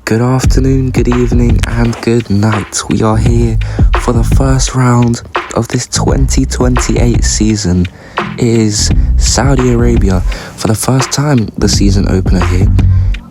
Good afternoon, good evening, and good night. We are here for the first round of this 2028 season. It is Saudi Arabia for the first time, the season opener here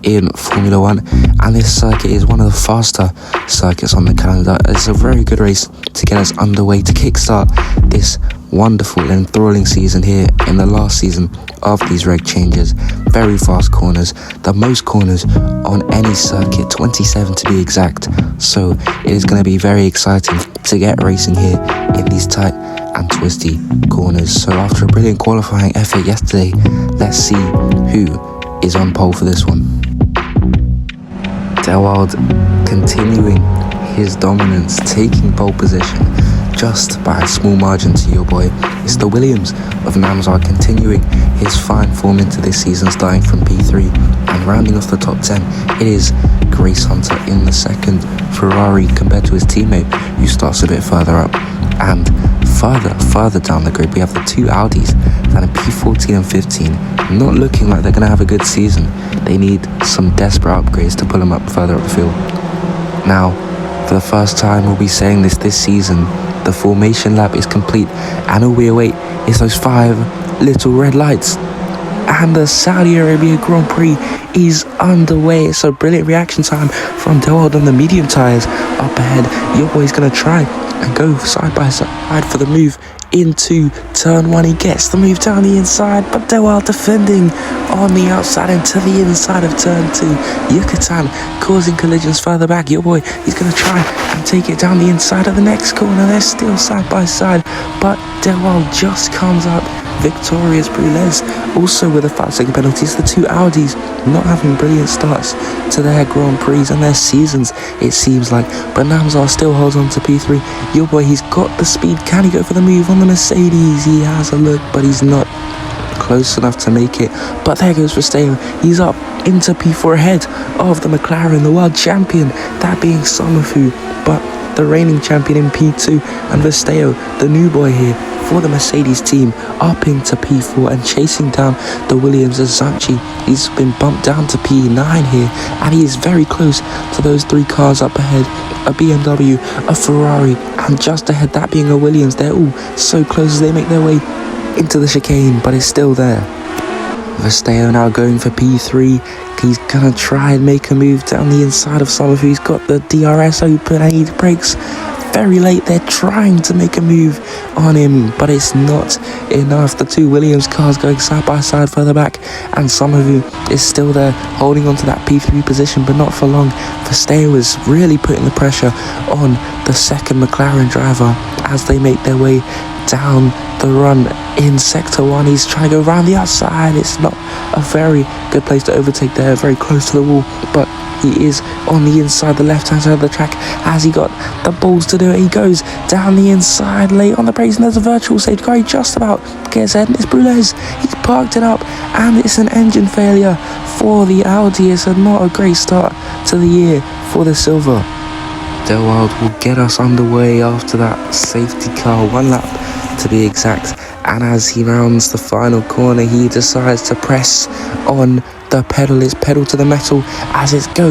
in Formula 1, and this circuit is one of the faster circuits on the calendar. It's a very good race to get us underway to kickstart this wonderful and enthralling season here in the last season of these reg changes. Very fast corners, the most corners on any circuit, 27 to be exact. So it is going to be very exciting to get racing here in these tight and twisty corners. So after a brilliant qualifying effort yesterday, let's see who is on pole for this one. Dewald continuing his dominance, taking pole position just by a small margin to Yourboi. It's the Williams of Namzar continuing his fine form into this season, starting from P3 and rounding off the top 10. It is Grace Hunter in the second Ferrari compared to his teammate, who starts a bit further up. And further down the grid, we have the two Audis that are P14 and 15, not looking like they're going to have a good season. They need some desperate upgrades to pull them up further up the field. Now, for the first time, we'll be saying this season, the formation lap is complete, and all we await is those 5 little red lights. And the Saudi Arabia Grand Prix is underway. It's a brilliant reaction time from Dewald on the medium tyres up ahead. Yourboi's going to try and go side by side for the move into turn 1. He gets the move down the inside, but Dewald defending on the outside into the inside of turn 2. Yucatan causing collisions further back. Yourboi, he's going to try and take it down the inside of the next corner. They're still side by side, but Dewald just comes up victorious. Brulez also with a 5-second penalty. It's the two Audis not having brilliant starts to their Grand Prix and their seasons, it seems like, but Namzar still holds on to P3. Yourboi, he's got the speed. Can he go for the move on the Mercedes? He has a look, but he's not close enough to make it. But there goes Verstappen. He's up into P4 ahead of the McLaren, the world champion, that being Somerfu, but the reigning champion in P2, and Verstappen, the new boy here for the Mercedes team, up into P4 and chasing down the Williams as Zanchi. He's been bumped down to P9 here, and he is very close to those 3 cars up ahead, a BMW, a Ferrari, and just ahead, that being a Williams. They're all so close as they make their way into the chicane, but it's still there. Verstappen now going for P3. He's gonna try and make a move down the inside of Somerfu. He's got the DRS open and he breaks very late. They're trying to make a move on him, but it's not enough. The two Williams cars going side by side further back, and Somerfu is still there holding on to that P3 position, but not for long. Verstappen was really putting the pressure on the second McLaren driver as they make their way down the run in sector 1. He's trying to go around the outside. It's not a very good place to overtake there, very close to the wall, but he is on the inside, the left hand side of the track. Has he got the balls to do it? He goes down the inside late on the brakes, and there's a virtual safety car. He just about gets ahead, and it's Brulez. He's parked it up, and it's an engine failure for the Audi. It's not a great start to the year for the silver. Dewald will get us underway after that safety car, 1 lap to be exact, and as he rounds the final corner, he decides to press on the pedal. It's pedal to the metal as it's go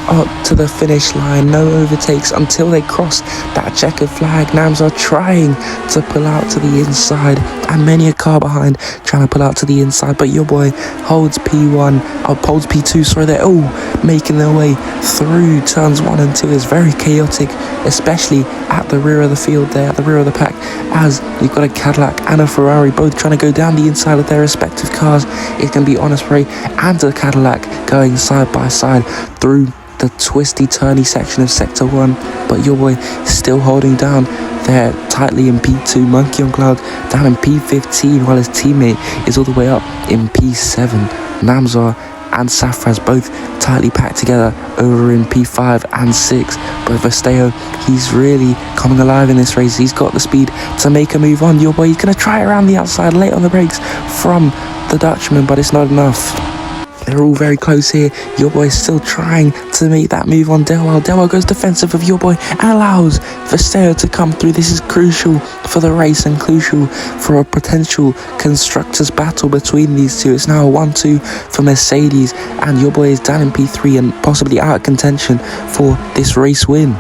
up to the finish line. No overtakes until they cross that checkered flag. Namzar trying to pull out to the inside, and many a car behind trying to pull out to the inside, but Yourboi holds P1, holds P2, sorry. They're all making their way through turns 1 and 2. Is very chaotic, especially at the rear of the field there, at the rear of the pack, as you've got a Cadillac and a Ferrari both trying to go down the inside of their respective cars. It's going to be Honest Ray and a Cadillac going side by side through the twisty turny section of sector 1, but Yourboi still holding down there tightly in P2. Monkey on Cloud down in P15, while his teammate is all the way up in P7. Namzar and Safraz both tightly packed together over in P5 and 6, but Verstappen, he's really coming alive in this race. He's got the speed to make a move on Yourboi. He's going to try around the outside late on the brakes from the Dutchman, but it's not enough. They're all very close here. Yourboi is still trying to make that move on Dewald. Dewald goes defensive of Yourboi and allows Verstappen to come through. This is crucial for the race and crucial for a potential constructors battle between these two. It's now a 1-2 for Mercedes, and Yourboi is down in P3 and possibly out of contention for this race win.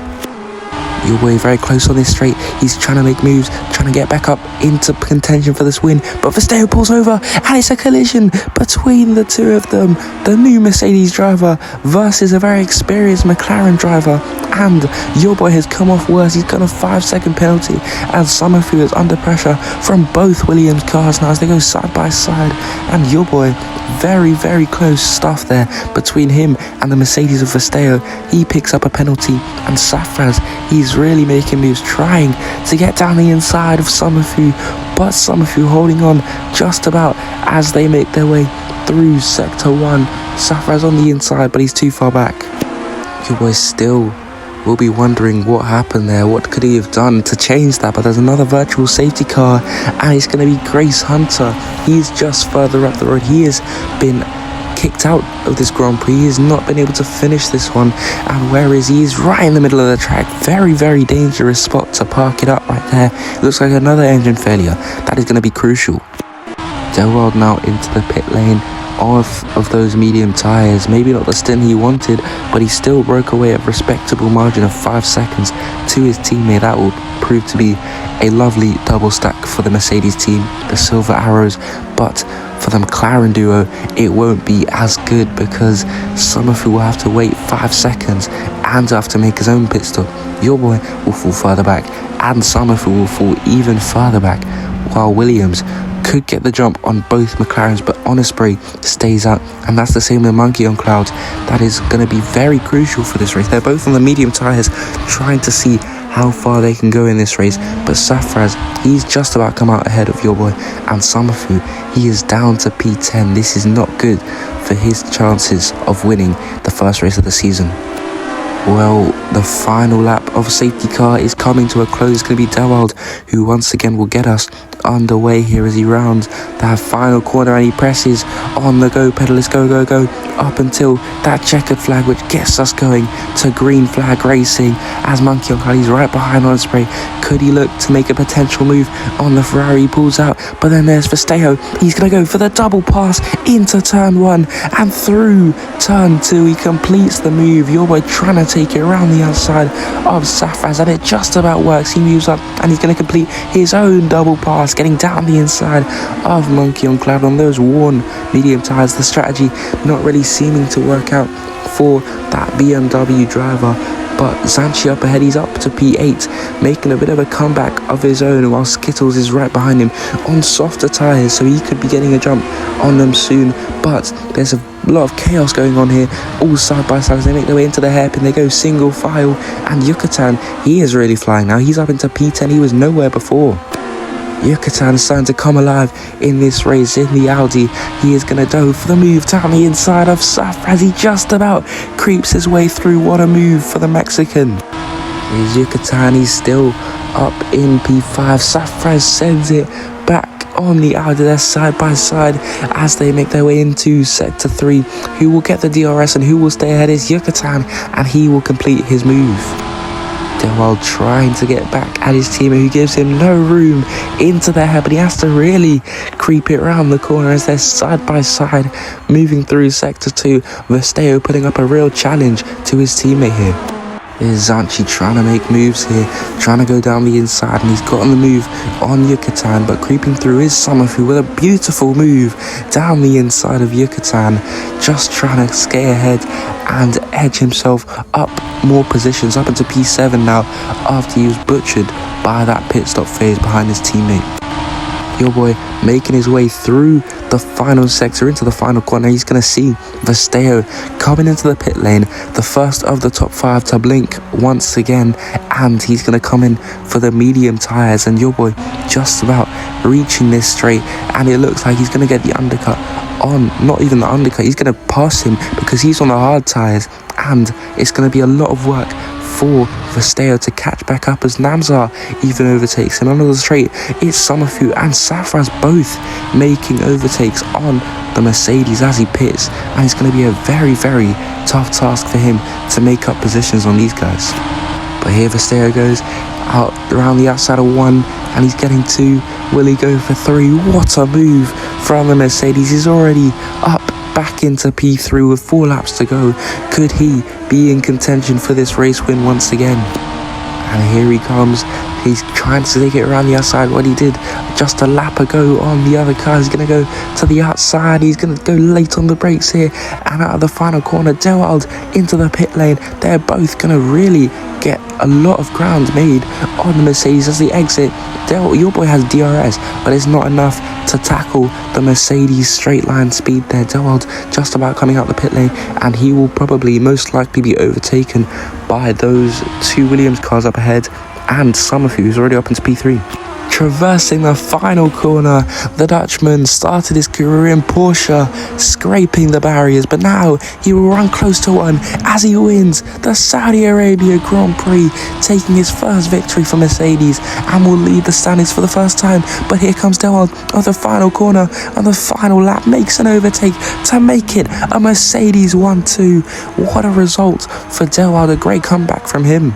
Yourboi very close on this straight. He's trying to make moves, trying to get back up into contention for this win, but Verstappen pulls over and it's a collision between the two of them. The new Mercedes driver versus a very experienced McLaren driver, and Yourboi has come off worse. He's got a 5-second penalty, and Summerfield is under pressure from both Williams cars now as they go side by side, and Yourboi very close stuff there between him and the Mercedes of Verstappen. He picks up a penalty, and Safraz, he's really making moves, trying to get down the inside of Summerfield, but Summerfield holding on just about as they make their way through sector 1. Safraz on the inside, but he's too far back. Yourboi still will be wondering what happened there, what could he have done to change that, but there's another virtual safety car, and it's going to be Grace Hunter. He's just further up the road. He has been kicked out of this Grand Prix. He has not been able to finish this one, and where is he? He's right in the middle of the track. Very dangerous spot to park it up right there. It looks like another engine failure. That is going to be crucial. Dewald now into the pit lane of those medium tyres. Maybe not the stint he wanted, but he still broke away at a respectable margin of 5 seconds to his teammate. That will prove to be a lovely double stack for the Mercedes team, the Silver Arrows, but for the McLaren duo it won't be as good because Summerfield will have to wait 5 seconds and have to make his own pit stop. Yourboi will fall further back and Summerfield will fall even further back, while Williams could get the jump on both McLarens, but Osprey stays out, and that's the same with Monkey on Clouds. That is going to be very crucial for this race. They're both on the medium tyres, trying to see how far they can go in this race, but Safraz, he's just about come out ahead of Yourboi, and Summerfield, he is down to P10. This is not good for his chances of winning the first race of the season. Well, the final lap of safety car is coming to a close. It's going to be Dewald who once again will get us underway here as he rounds that final corner and he presses on the go pedal. Let's go up until that checkered flag, which gets us going to green flag racing as Monkey on Cloud, he's right behind Osprey. Could he look to make a potential move on the Ferrari? He pulls out, but then there's Verstappen. He's going to go for the double pass into turn 1 and through turn 2. He completes the move. Yourboi trying to take it around the outside of Safraz, and it just about works. He moves up and he's going to complete his own double pass, getting down the inside of Monkey on Cloud on those worn medium tyres. The strategy not really seeming to work out for that BMW driver, but Zanchi up ahead, he's up to P8, making a bit of a comeback of his own, while Skittles is right behind him on softer tyres, so he could be getting a jump on them soon. But there's a lot of chaos going on here, all side by side as they make their way into the hairpin. They go single file, and Yucatan, he is really flying now. He's up into P10, he was nowhere before. Yucatan is starting to come alive in this race in the Audi. He is going to go for the move down the inside of Safraz. He just about creeps his way through. What a move for the Mexican. Here's Yucatan, he's still up in P5. Safraz sends it back on the Audi. They're side by side as they make their way into sector 3. Who will get the DRS and who will stay ahead is Yucatan, and he will complete his move. Dewald trying to get back at his teammate who gives him no room into the hair, but he has to really creep it around the corner as they're side by side moving through sector 2. Verstappen putting up a real challenge to his teammate here. There's Zanchi trying to make moves here, trying to go down the inside, and he's gotten the move on Yucatan, but creeping through is Summerfield with a beautiful move down the inside of Yucatan, just trying to skate ahead and edge himself up more positions, up into P7 now, after he was butchered by that pit stop phase behind his teammate. Yourboi making his way through the final sector into the final corner. He's going to see Verstappen coming into the pit lane, the first of the top 5 to blink once again, and he's going to come in for the medium tyres, and Yourboi just about reaching this straight, and it looks like he's going to get the undercut on, not even the undercut, he's going to pass him because he's on the hard tyres, and it's going to be a lot of work for Vesteo to catch back up as Namzar even overtakes. And on the straight, it's Summerfu and Safraz both making overtakes on the Mercedes as he pits, and it's going to be a very, very tough task for him to make up positions on these guys. But here Vesteo goes out around the outside of 1, and he's getting 2. Will he go for 3? What a move from the Mercedes. He's already up back into P3 with 4 laps to go. Could he be in contention for this race win once again? And here he comes. He's trying to take it around the outside. What he did just a lap ago on the other car. He's going to go to the outside. He's going to go late on the brakes here. And out of the final corner, Dewald into the pit lane. They're both going to really get a lot of ground made on the Mercedes as they exit. Yourboi has DRS, but it's not enough to tackle the Mercedes straight line speed there. Dewald just about coming out the pit lane, and he will probably most likely be overtaken by those 2 Williams cars up ahead, and Summerfu, who's already up into P3. Traversing the final corner, the Dutchman started his career in Porsche, scraping the barriers, but now he will run close to 1 as he wins the Saudi Arabia Grand Prix, taking his first victory for Mercedes, and will lead the standings for the first time. But here comes Dewald on the final corner, on the final lap, makes an overtake to make it a Mercedes 1-2. What a result for Dewald, a great comeback from him.